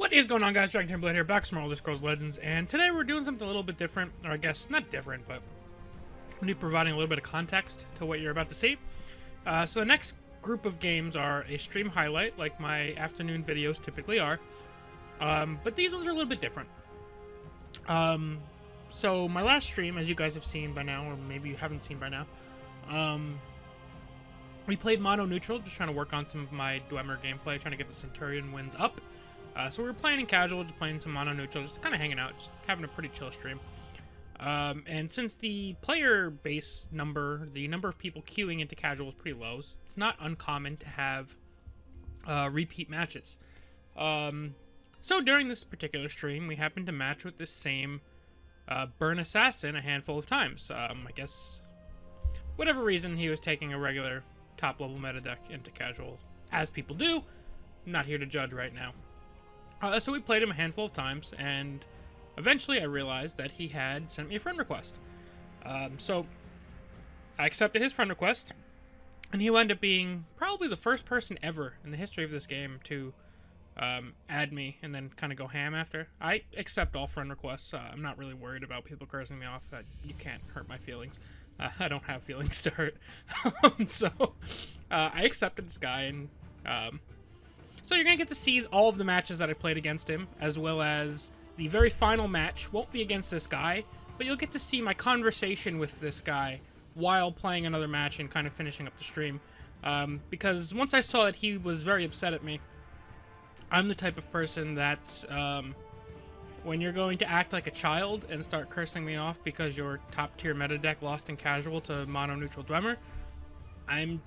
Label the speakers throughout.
Speaker 1: What is going on, guys? DragonTamerBlayde here, back from Elder Scrolls Legends, and today we're doing something a little bit different, or I guess not different, but I'm going to be providing a little bit of context to what you're about to see. So the next group of games are a stream highlight, like my afternoon videos typically are, but these ones are a little bit different. So my last stream, as you guys have seen by now, or maybe you haven't seen by now, we played mono neutral, just trying to work on some of my Dwemer gameplay, trying to get the Centurion wins up. So we were playing in casual, just playing some mono neutral, just kind of hanging out, just having a pretty chill stream. And since the player base number, the number of people queuing into casual is pretty low, it's not uncommon to have repeat matches. So during this particular stream, we happened to match with this same Burn Assassin a handful of times. I guess, whatever reason, he was taking a regular top-level meta deck into casual, as people do. I'm not here to judge right now. So we played him a handful of times, and eventually I realized that he had sent me a friend request. So I accepted his friend request, and he wound up being probably the first person ever in the history of this game to add me and then kind of go ham after. I accept all friend requests. I'm not really worried about people cursing me off. You can't hurt my feelings. I don't have feelings to hurt. So I accepted this guy, and so you're going to get to see all of the matches that I played against him, as well as the very final match won't be against this guy, but you'll get to see my conversation with this guy while playing another match and kind of finishing up the stream. Because once I saw that he was very upset at me, I'm the type of person that when you're going to act like a child and start cursing me off because your top tier meta deck lost in casual to mono neutral Dwemer, I'm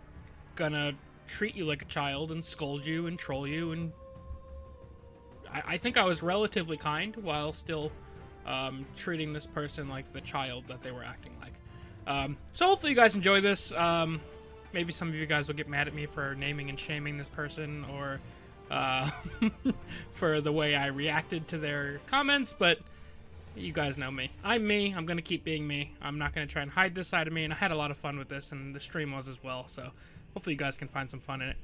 Speaker 1: gonna treat you like a child and scold you and troll you, and I think I was relatively kind while still treating this person like the child that they were acting like. So hopefully you guys enjoy this. Maybe some of you guys will get mad at me for naming and shaming this person, or for the way I reacted to their comments, but you guys know me. I'm me. I'm going to keep being me. I'm not going to try and hide this side of me, and I had a lot of fun with this, and the stream was as well, so hopefully you guys can find some fun in it.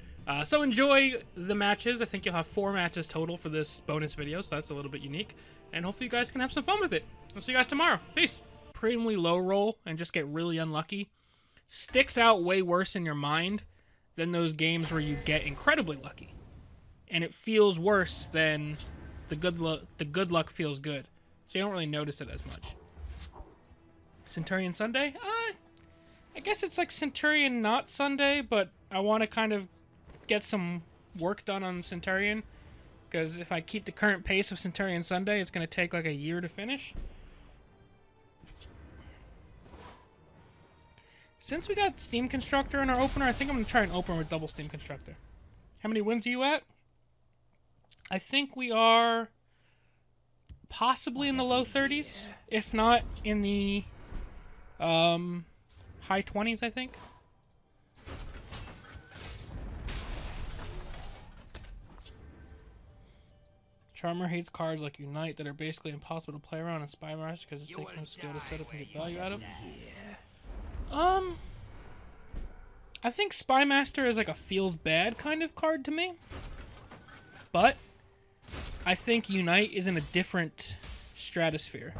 Speaker 1: So enjoy the matches. I think you'll have 4 matches total for this bonus video, so that's a little bit unique, and hopefully you guys can have some fun with it. I'll see you guys tomorrow. Peace. Supremely low roll and just get really unlucky sticks out way worse in your mind than those games where you get incredibly lucky. And it feels worse than the good luck feels good. So you don't really notice it as much. Centurion Sunday? I guess it's like Centurion not Sunday, but I want to kind of get some work done on Centurion. Because if I keep the current pace of Centurion Sunday, it's going to take like a year to finish. Since we got Steam Constructor in our opener, I think I'm going to try and open with double Steam Constructor. How many wins are you at? I think we are possibly in the low 30s, if not in the high 20s, I think. Charmer hates cards like Unite that are basically impossible to play around, and Spy Master because it takes no skill to set up and get value out of. I think Spy Master is like a feels bad kind of card to me, but I think Unite is in a different stratosphere.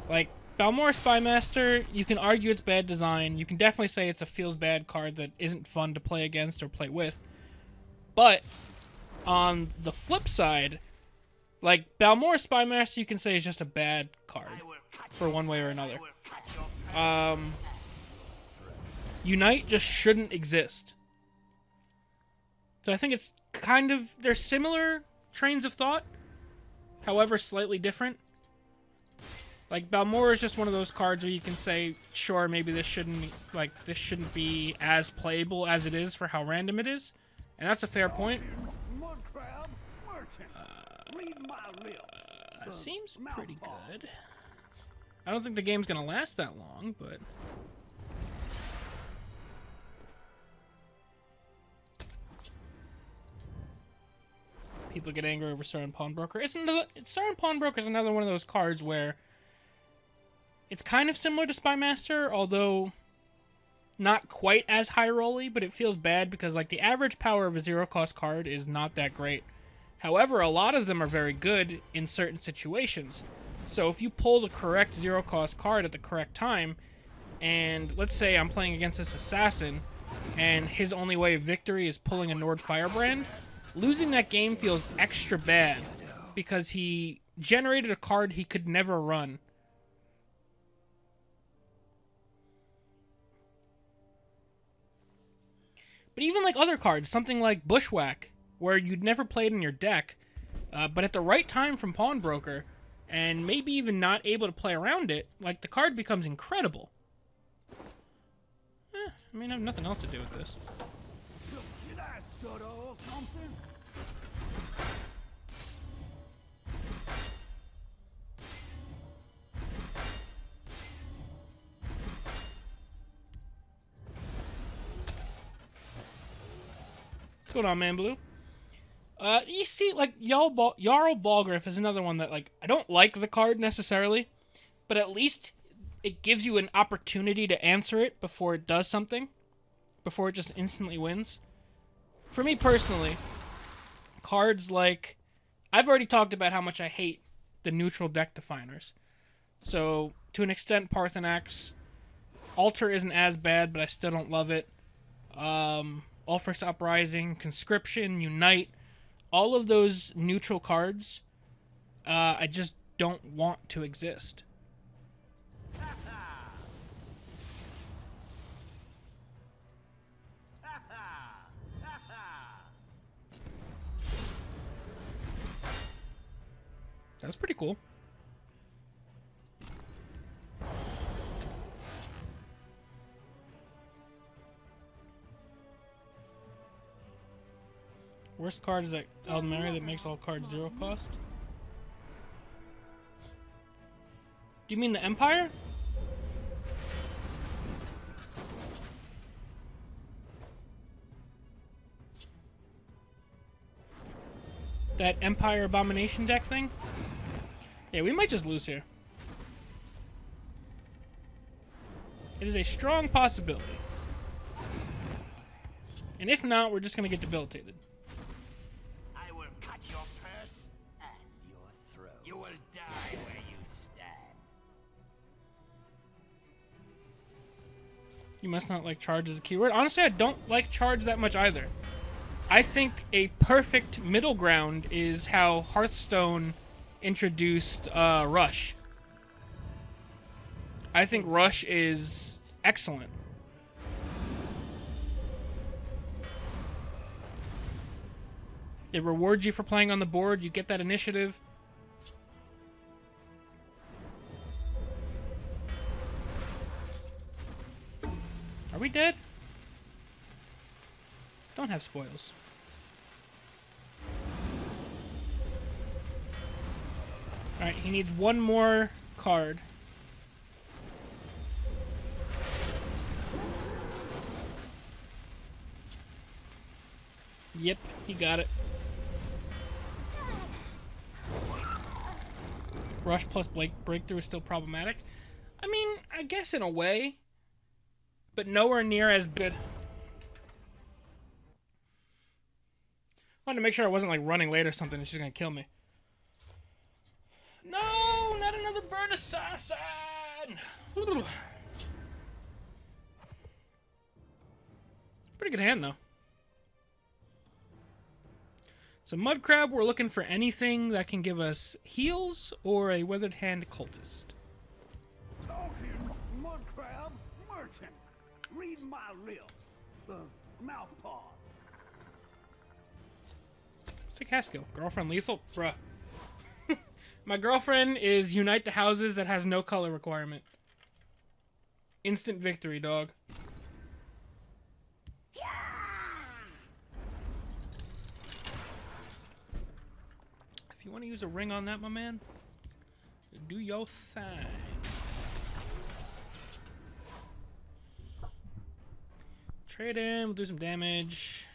Speaker 1: Like, Balmora Spy Master, you can argue it's bad design. You can definitely say it's a feels bad card that isn't fun to play against or play with. But on the flip side, like, Balmora Spy Master you can say is just a bad card for one way or another. Unite just shouldn't exist. So I think it's kind of, they're similar trains of thought, however slightly different. Like, Balmora is just one of those cards where you can say, sure, maybe this shouldn't be as playable as it is for how random it is, and that's a fair point. Seems pretty good. I don't think the game's gonna last that long, but people get angry over Siren Pawnbroker. Siren Pawnbroker is another one of those cards where it's kind of similar to Spy Master, although not quite as high rolly, but it feels bad because like the average power of a 0-cost card is not that great. However, a lot of them are very good in certain situations. So if you pull the correct zero-cost card at the correct time, and let's say I'm playing against this assassin, and his only way of victory is pulling a Nord Firebrand, losing that game feels extra bad because he generated a card he could never run. But even like other cards, something like Bushwhack, where you'd never play it in your deck, but at the right time from Pawnbroker, and maybe even not able to play around it, like the card becomes incredible. I mean, I have nothing else to do with this. What's going on, Man Blue? You see, like, Jarl Balgriff is another one that, like, I don't like the card necessarily, but at least it gives you an opportunity to answer it before it does something, before it just instantly wins. For me personally, cards like, I've already talked about how much I hate the neutral deck definers. So, to an extent, Parthenax. Alter isn't as bad, but I still don't love it. Ulfric's Uprising, Conscription, Unite, all of those neutral cards, I just don't want to exist. That was pretty cool. Worst card is that Eldmeri that makes all cards zero cost. Do you mean the Empire? That Empire Abomination deck thing? Yeah, we might just lose here. It is a strong possibility. And if not, we're just going to get debilitated.
Speaker 2: I will cut your purse and your throat. You will die where you stand.
Speaker 1: You must not like charge as a keyword. Honestly, I don't like charge that much either. I think a perfect middle ground is how Hearthstone introduced Rush. I think Rush is excellent. It rewards you for playing on the board. You get that initiative. Are we dead? Don't have spoils. Alright, he needs one more card. Yep, he got it. Rush plus Breakthrough is still problematic. I mean, I guess in a way, but nowhere near as good. I wanted to make sure I wasn't like running late or something and she's gonna kill me. No, not another bird assassin! Ooh. Pretty good hand though. So Mud Crab, we're looking for anything that can give us heals or a Weathered Hand Cultist.
Speaker 3: Talking Mud Crab merchant. Read my lips. The mouth paws.
Speaker 1: Let's take Haskill. Girlfriend lethal? Bruh. My girlfriend is Unite the Houses that has no color requirement. Instant victory, dog. If you want to use a ring on that, my man, do your thing. Trade in, we'll do some damage.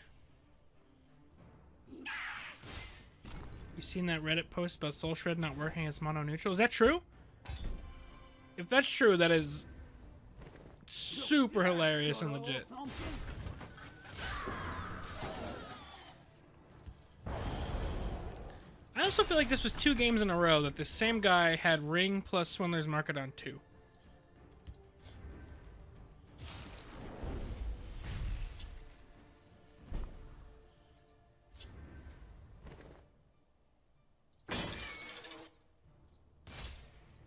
Speaker 1: You seen that Reddit post about Soul Shred not working as mono neutral? Is that true? If that's true, that is super hilarious and legit. also feel like this was 2 games in a row that this same guy had Ring plus Swindler's Market on 2.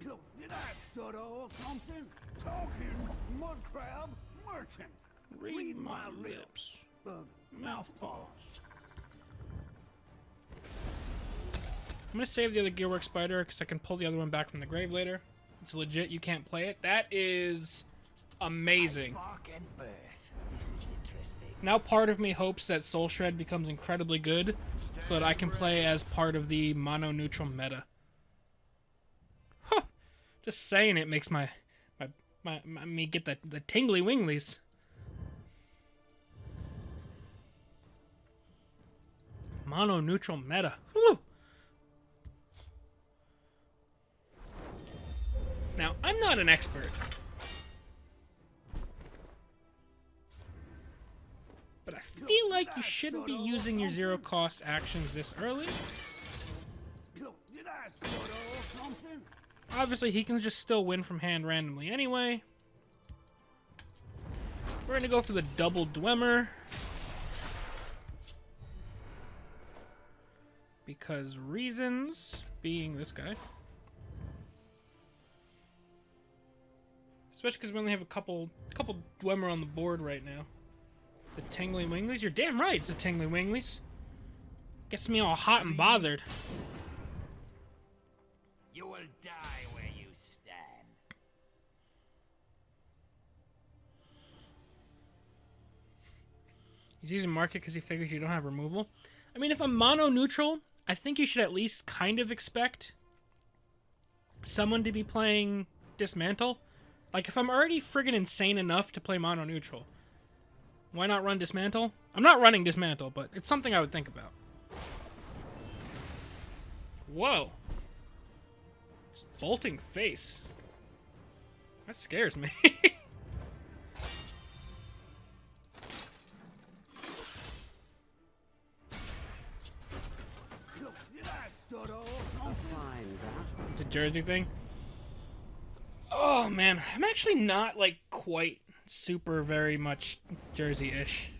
Speaker 3: Yo, did I stutter or something? Talking mud crab merchant.
Speaker 1: Read my lips.
Speaker 3: Mouth pause.
Speaker 1: I'm gonna save the other Gearworks Spider because I can pull the other one back from the grave later. It's legit, you can't play it. That is amazing.
Speaker 2: Bark and birth. This is interesting.
Speaker 1: Now part of me hopes that Soul Shred becomes incredibly good so that I can play as part of the mono-neutral meta. Huh. Just saying it makes me get the tingly winglies. Mono-neutral meta. Whew. Now, I'm not an expert. But I feel like you shouldn't be using your zero-cost actions this early.
Speaker 3: Yo, did I stutter or something?
Speaker 1: Obviously, he can just still win from hand randomly anyway. We're going to go for the double Dwemer. Because reasons, being this guy. Especially because we only have a couple Dwemer on the board right now. The Tingly Winglies? You're damn right, it's the Tingly Winglies. Gets me all hot and bothered.
Speaker 2: You will die where you stand.
Speaker 1: He's using market because he figures you don't have removal. I mean, if I'm mono-neutral, I think you should at least kind of expect someone to be playing Dismantle. Like, if I'm already friggin' insane enough to play mono-neutral, why not run Dismantle? I'm not running Dismantle, but it's something I would think about. Whoa. Just bolting face. That scares me.
Speaker 3: Yo, did I stutter or something?
Speaker 1: It's a Jersey thing. Oh, man. I'm actually not, like, quite super very much Jersey-ish.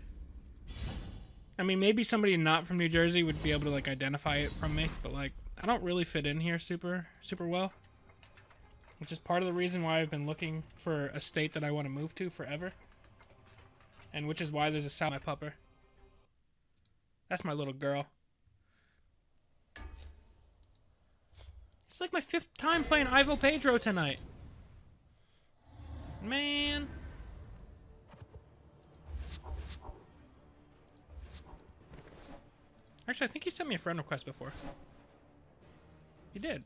Speaker 1: I mean, maybe somebody not from New Jersey would be able to, like, identify it from me. But, like, I don't really fit in here super well. Which is part of the reason why I've been looking for a state that I want to move to forever. And which is why there's a South my pupper. That's my little girl. It's like my 5th time playing Ivo Pedro tonight. Man. Actually, I think he sent me a friend request before. He did.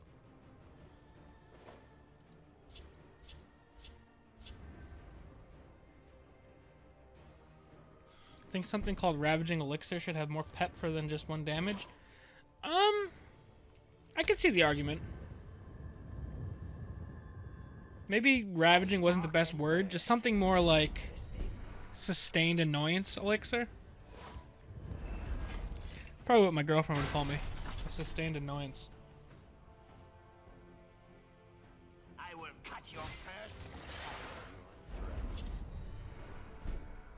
Speaker 1: I think something called Ravaging Elixir should have more pep for than just 1 damage. I could see the argument. Maybe Ravaging wasn't the best word, just something more like Sustained Annoyance Elixir. Probably what my girlfriend would call me. A Sustained Annoyance.
Speaker 2: I will cut your purse.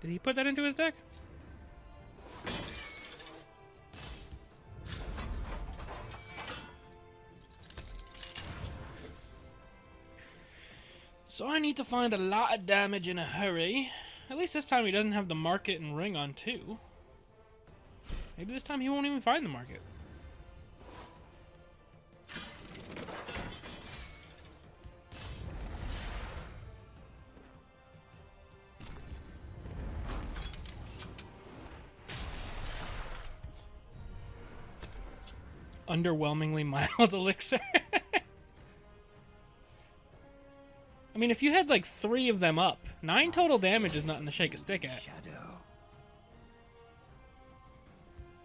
Speaker 1: Did he put that into his deck? So I need to find a lot of damage in a hurry. At least this time he doesn't have the market and ring on 2. Maybe this time he won't even find the market. Underwhelmingly mild elixir. I mean, if you had like 3 of them up, 9 total damage is nothing to shake a stick at.
Speaker 2: Shadow.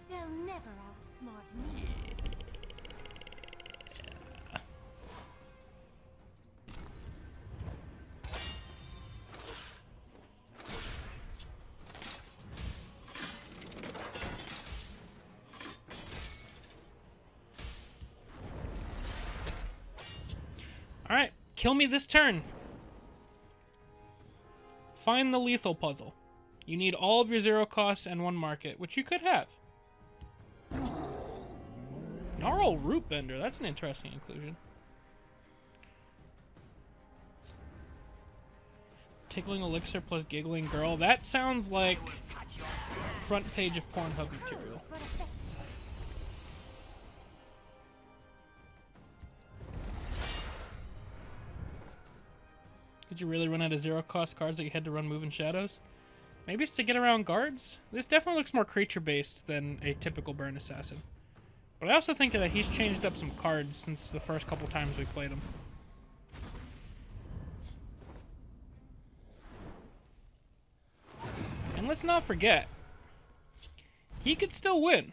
Speaker 4: They'll never outsmart me.
Speaker 1: kill me this turn. Find the lethal puzzle. You need all of your 0 costs and 1 market, which you could have. Gnarl Root Bender. That's an interesting inclusion. Tickling Elixir plus Giggling Girl. That sounds like front page of Pornhub material.
Speaker 4: But effective.
Speaker 1: Did you really run out of 0 cost cards that you had to run Moving Shadows? Maybe it's to get around guards? This definitely looks more creature based than a typical Burn Assassin. But I also think that he's changed up some cards since the first couple times we played him. And let's not forget, he could still win.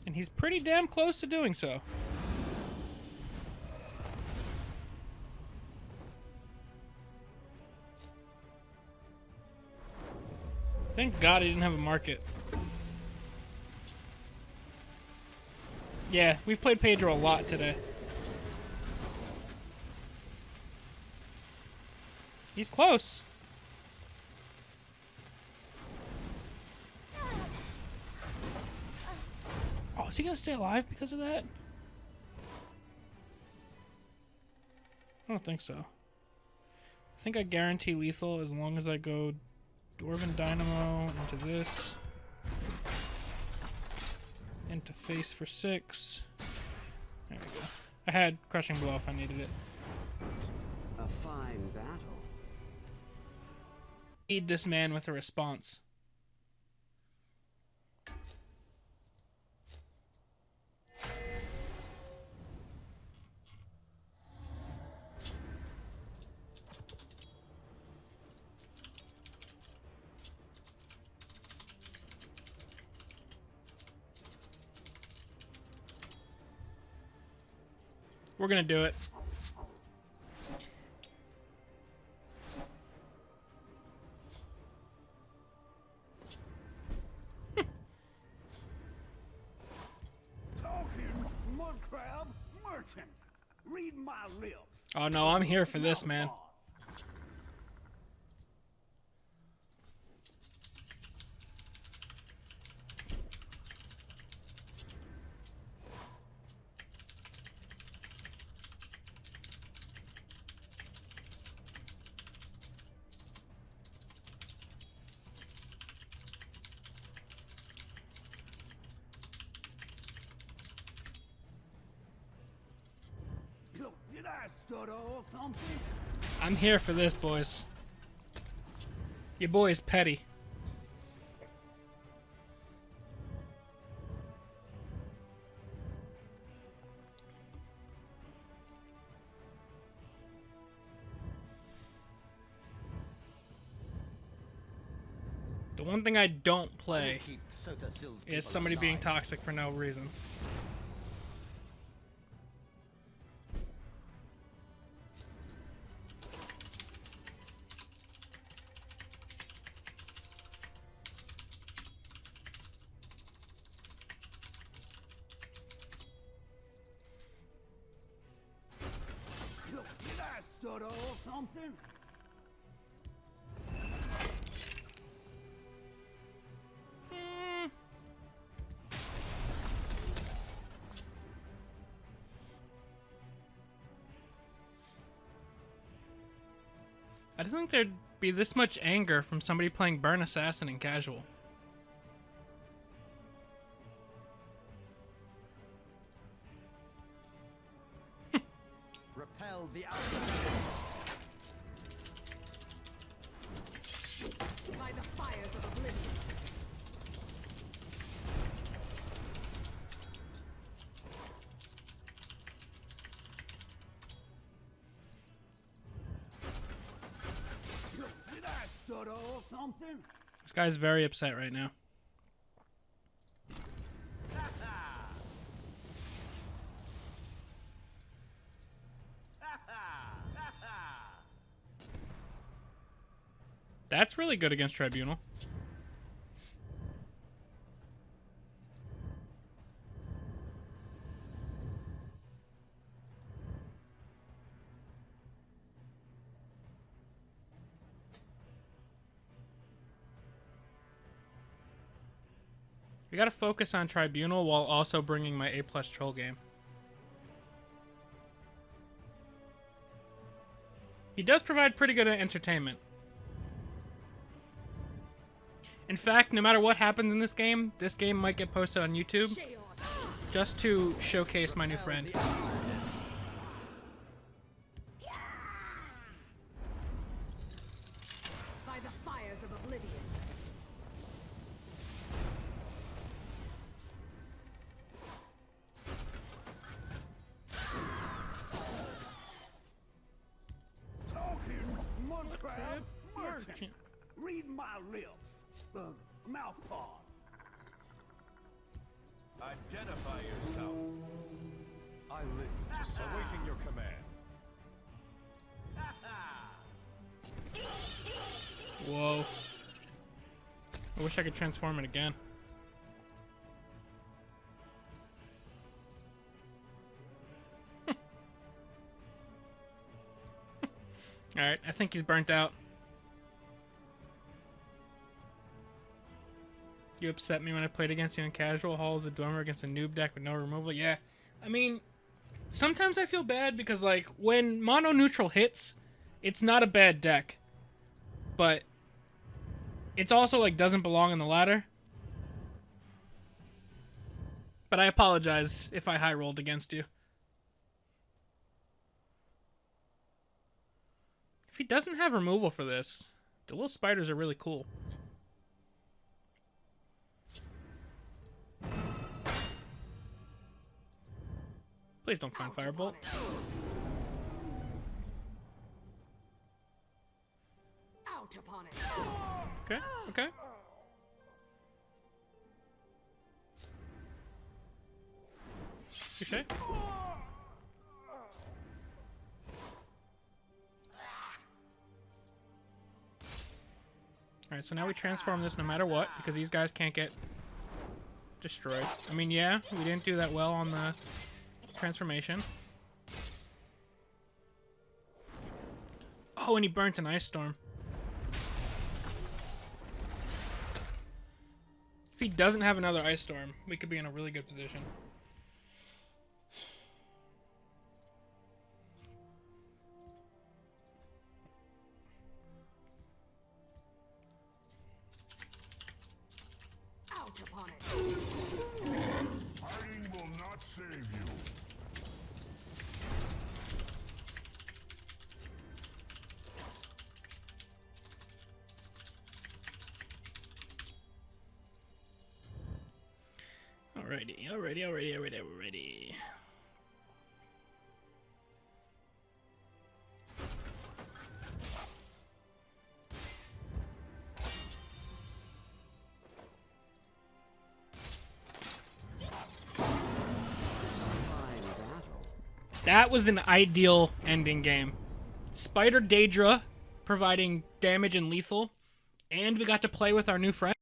Speaker 1: And he's pretty damn close to doing so. Thank God he didn't have a market. Yeah, we've played Pedro a lot today. He's close. Oh, is he gonna stay alive because of that? I don't think so. I think I guarantee lethal as long as I go Dwarven Dynamo into this. Into face for 6. There we go. I had Crushing Blow if I needed it.
Speaker 3: A fine battle.
Speaker 1: Feed this man with a response. We're gonna do it.
Speaker 3: Talking mud crab merchant. Read my lips.
Speaker 1: Oh no, I'm here for this, man.
Speaker 3: Did I stutter or something?
Speaker 1: I'm here for this, boys. Your boy's petty. The one thing I don't play is somebody being toxic for no reason.
Speaker 3: Did I stutter or something?
Speaker 1: I didn't think there'd be this much anger from somebody playing Burn Assassin in casual.
Speaker 2: Repel the outlander.
Speaker 5: By the fires of oblivion.
Speaker 3: Did I stutter or something?
Speaker 1: This guy's very upset right now. That's really good against Tribunal. We gotta focus on Tribunal while also bringing my A+ troll game. He does provide pretty good entertainment. In fact, no matter what happens in this game might get posted on YouTube just to showcase my new friend.
Speaker 5: By the fires of oblivion.
Speaker 3: Talking mud crab merchant. Read my lips. Mouth paws.
Speaker 6: Identify yourself. I live, just awaiting your command.
Speaker 1: Whoa. I wish I could transform it again. Alright, I think he's burnt out. You upset me when I played against you in casual halls of Dwemer against a noob deck with no removal. Yeah, I mean, sometimes I feel bad because, like, when mono neutral hits, it's not a bad deck. But it's also, like, doesn't belong in the ladder. But I apologize if I high rolled against you. If he doesn't have removal for this, the little spiders are really cool. Please don't find Firebolt.
Speaker 5: Out upon it.
Speaker 1: Okay, okay. Touché. Alright, so now we transform this no matter what, because these guys can't get destroyed. I mean, yeah, we didn't do that well on the transformation. Oh, and he burnt an Ice Storm. If he doesn't have another Ice Storm, we could be in a really good position.
Speaker 5: Out upon it.
Speaker 3: Hiding will not save you.
Speaker 1: Alrighty. That was an ideal ending game. Spider Daedra providing damage and lethal, and we got to play with our new friend.